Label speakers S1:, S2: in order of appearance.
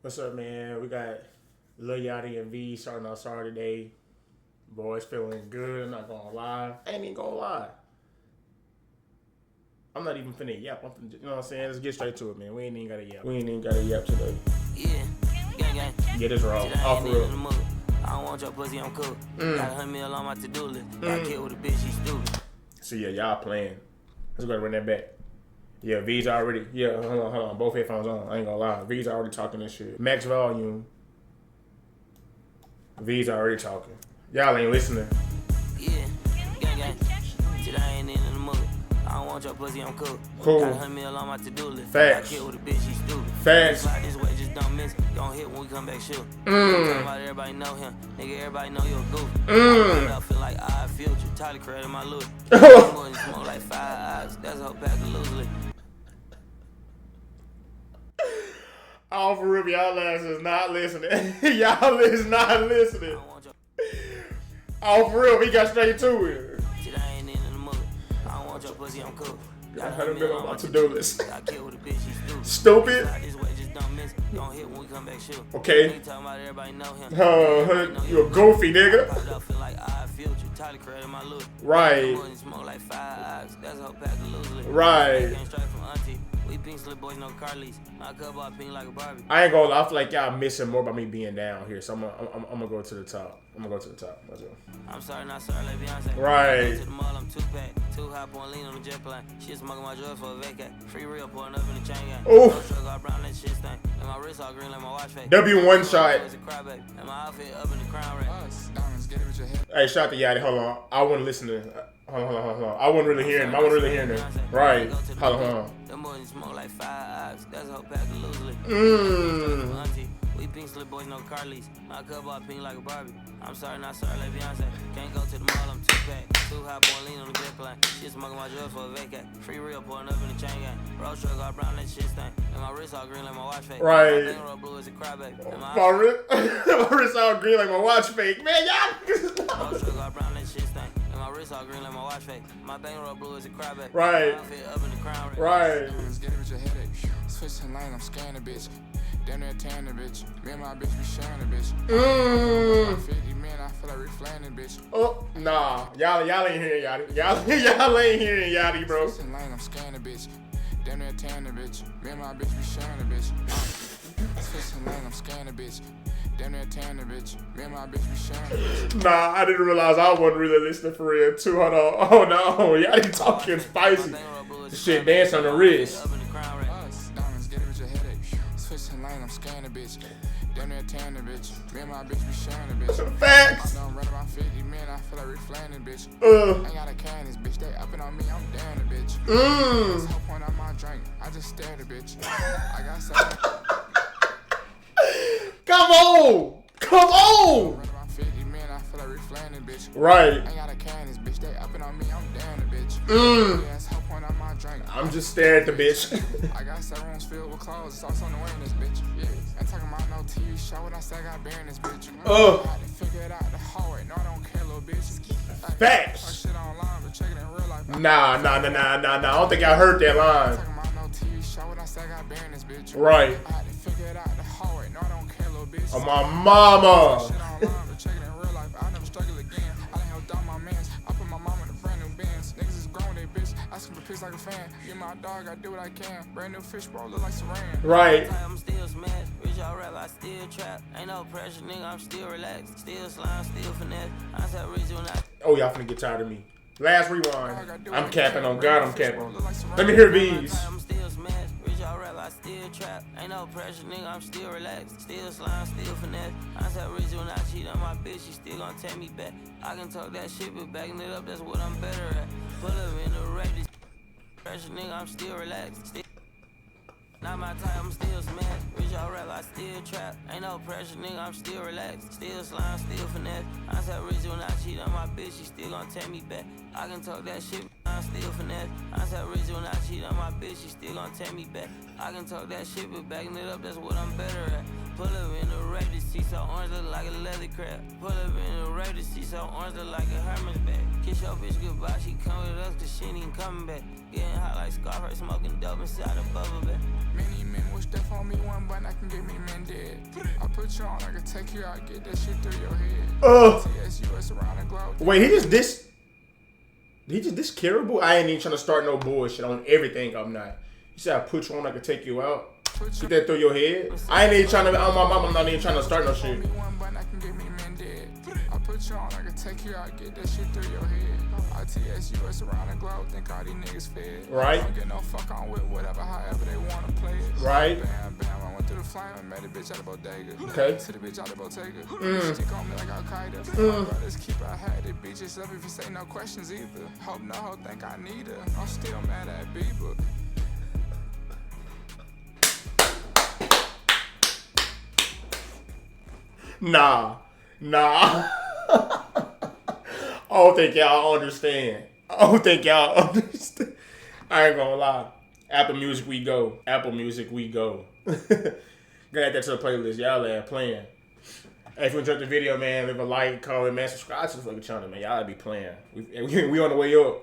S1: What's up, man? We got Lil Yachty and Veeze starting our Saturday today. Boys feeling good. I'm not gonna lie. I ain't even gonna lie. I'm not even finna yap. You know what I'm saying? Let's get straight to it, man. We ain't even gotta yap. We ain't even gotta yap today.
S2: Yeah, gang, gang.
S1: Get this raw. Off the real.
S2: I don't want your pussy, I'm cool. Got 100 mil on my to-do list. Got killed with a bitch, she stupid.
S1: So yeah, y'all playing. Let's go ahead and run that back. Yeah, V's already. Yeah, hold on. Both headphones on. I ain't gonna lie. V's already talking this shit. Max volume. V's already talking. Y'all ain't listening.
S2: Yeah, gang, gang. Shit, I ain't in the mood. I don't want your pussy, I'm cool.
S1: Cool.
S2: Got 100 mil on my to-do list.
S1: Facts.
S2: Got killed with a bitch, she stupid.
S1: Facts.
S2: Slide this way, just don't miss. Gon' hit when we come back, shoot. Talking about everybody know him. Nigga, everybody know you a goof. I feel like I feel you. Tyler created my loot. I'm going to smoke like 5 eyes. That's a whole pack of loosely.
S1: Oh, for real, y'all ass is not listening. Y'all is not listening. Oh, for real, we got straight to it.
S2: Shit, I ain't in the mood. I don't want your pussy, I'm cool.
S1: Got 100 million on my to-do list.
S2: Got killed with a bitch, she stupid.
S1: Stupid.
S2: Slide this way, just don't miss. Gon' hit when we come back, shoot.
S1: Okay.
S2: Nigga talking about everybody know him.
S1: You a goofy nigga.
S2: I feel like I feel you. Tyler created my loot.
S1: Right.
S2: I'm smoke like 5 eyes. That's a whole pack of loosely.
S1: Right.
S2: Came straight from auntie. We pink slip boys, no car lease. My cup all pink like a Barbie.
S1: I ain't gonna lie. I feel like y'all missing more by me being down here. So I'm gonna go to the top. Let's go.
S2: I'm sorry, not sorry, like Beyonce.
S1: Right.
S2: To the mall, I'm 2-pack. 2 hop on lean on the jet plane. Shit smoking my joy for a vacate. Free real pouring up in the chain gang.
S1: Oof.
S2: No sugar, all brown, that shit stink. And my wrist all green like my watch face.
S1: W1 shot.
S2: It's a cry baby. And my outfit up in the crown rack.
S1: Hey, shout to Yachty. Hold on. I wasn't listening. Hold on. I wasn't really hearing him. Right. Hold on.
S2: Them boys smoke like 5 eyes. That's a whole pack of loosely. Auntie. We pink slip boys, no car lease. My cup all pink like a Barbie. I'm sorry, not sorry, like Beyonce. Can't go to the mall, I'm 2-pack. 2 hop on lean on the jet plane. Shit smoking my joy for a vacate. Free real pouring up in the chain gang. Road truck all brown, that shit stink. And my wrist all green like my watch face.
S1: Right.
S2: My bankroll blue as a crybaby.
S1: My wrist all green like my watch fake. Man, y'all.
S2: Road truck all brown, that shit stink. And my wrist all green like my watch face. My bankroll blue as a crybaby.
S1: Right.
S2: My outfit up in the crown rack.
S1: Right.
S3: Get it with your headache. Switching lane, I'm scanning a bitch. Damn near tan the bitch. Me and my bitch be sharing a bitch. 50 men, I feel like reflaying the bitch.
S1: Oh, nah. Y'all ain't hearing Yachty. Y'all ain't hearing Yachty, bro.
S3: Switching lane, I'm scanning a bitch. Damn near tan the bitch. Me and my bitch be sharing a bitch. Switching lane, I'm scanning a bitch. Damn near tan the bitch. Me and my bitch be sharing a bitch.
S1: Nah, I didn't realize I wasn't really listening for real, too. Hold on. Oh, no. Yachty talking spicy. Shit, dance on the wrist.
S3: Diamonds, get it with your headache. Switching lane, I'm scanning a bitch. Damn near tan the bitch. Me and my bitch be sharing a bitch.
S1: Facts.
S3: I done run about 50 men, I feel like reflaying the bitch. Ain't got a can, this bitch, they upping on me, I'm down the bitch. This whole point on my drink, I just stared a bitch. I got something.
S1: Come on.
S3: Run about 50 men, I feel like reflaying the bitch.
S1: Right.
S3: Ain't got a can, this bitch, they upping on me, I'm down the bitch. Yeah, this whole point on my drink.
S1: I'm just staring at the bitch.
S3: I got 7 rooms filled with clothes, it's also on the way in this bitch. Yeah, ain't talking about no TV show, what I say I got bear in this bitch. I had to figure it out the hard way, no, I don't care, little bitch.
S1: Facts.
S3: Shit online, but check it in real life.
S1: Nah. I don't think I heard that line.
S3: Talking about no TV show, what I say I got bear in this bitch.
S1: Right.
S3: I had to figure it out the hard way, no, I don't care, little bitch.
S1: Oh, my mama.
S3: Shit online, but check it in real life, I'll never struggle again. I done helped out my mans, I put my mom in a brand new Benz. Niggas is grown, they bitch, asking for pics like a fan. You my dog, I do what I can. Brand new fish bowl, look like Saran.
S1: Right.
S2: I'm still smashed. Rich all rap, I still trap. Ain't no pressure, nigga, I'm still relaxed. Still slime, still finesse. I said rich when I.
S1: Oh, y'all finna get tired of me. Last rewind. I'm capping on God, I'm capping. Let me hear these.
S2: I'm still smashed. Rich all rap, I still trap. Ain't no pressure, nigga, I'm still relaxed. Still slime, still finesse. I said rich when I cheat on my bitch, she still gon' take me back. I can talk that shit, but backing it up, that's what I'm better at. Pull up in the ready. Pressure, nigga, I'm still relaxed. Still not my type, I'm still smashed. Rich all rap, I still trap. Ain't no pressure, nigga, I'm still relaxed. Still slime, still finesse. I said rich when I cheat on my bitch, she still gon' take me back. I can talk that shit, I'm still finesse. I said rich when I cheat on my bitch, she still gon' take me back. I can talk that shit, but backing it up, that's what I'm better at. Pull up in the ready, see so orange. orange look like a leather crab. Pull up in the Raider, see so orange look like a Hermes bag. Kiss your bitch goodbye, she come with us cause she ain't even coming back. Getting hot like Scarface, smoking dope inside a bubble bag.
S3: Many men wish death on me one button, I can get me men dead. I put you on, I can take you out, get that shit through your head. TSUS around the globe.
S1: Wait, he just this Caribou? I ain't even trying to start no bullshit on everything. I'm not. He said I put you on, I can take you out. Get that through your head. I ain't even trying to. On my mom, I'm not even trying to start no shit.
S3: I put you on, I can take you out, get that shit through your head. I TSUS around the globe, think all these niggas fed.
S1: Right.
S3: Don't get no fuck on with whatever, however they wanna play it.
S1: Right.
S3: Bam, bam, I went through the flame and met a bitch out of bodega.
S1: Okay.
S3: To the bitch out of Bottega. Stick on me like Al Qaeda. Brothers keep I had it, bitches up if you say no questions either. Hope no hoe think I need her. I'm still mad at Bieber.
S1: Nah. I don't think y'all understand. I ain't gonna lie. Apple Music, we go. Gonna add that to the playlist. Y'all are playing. Hey, if you enjoyed the video, man, leave a like, comment, man, subscribe to the fucking channel, man. Y'all be playing. We on the way up.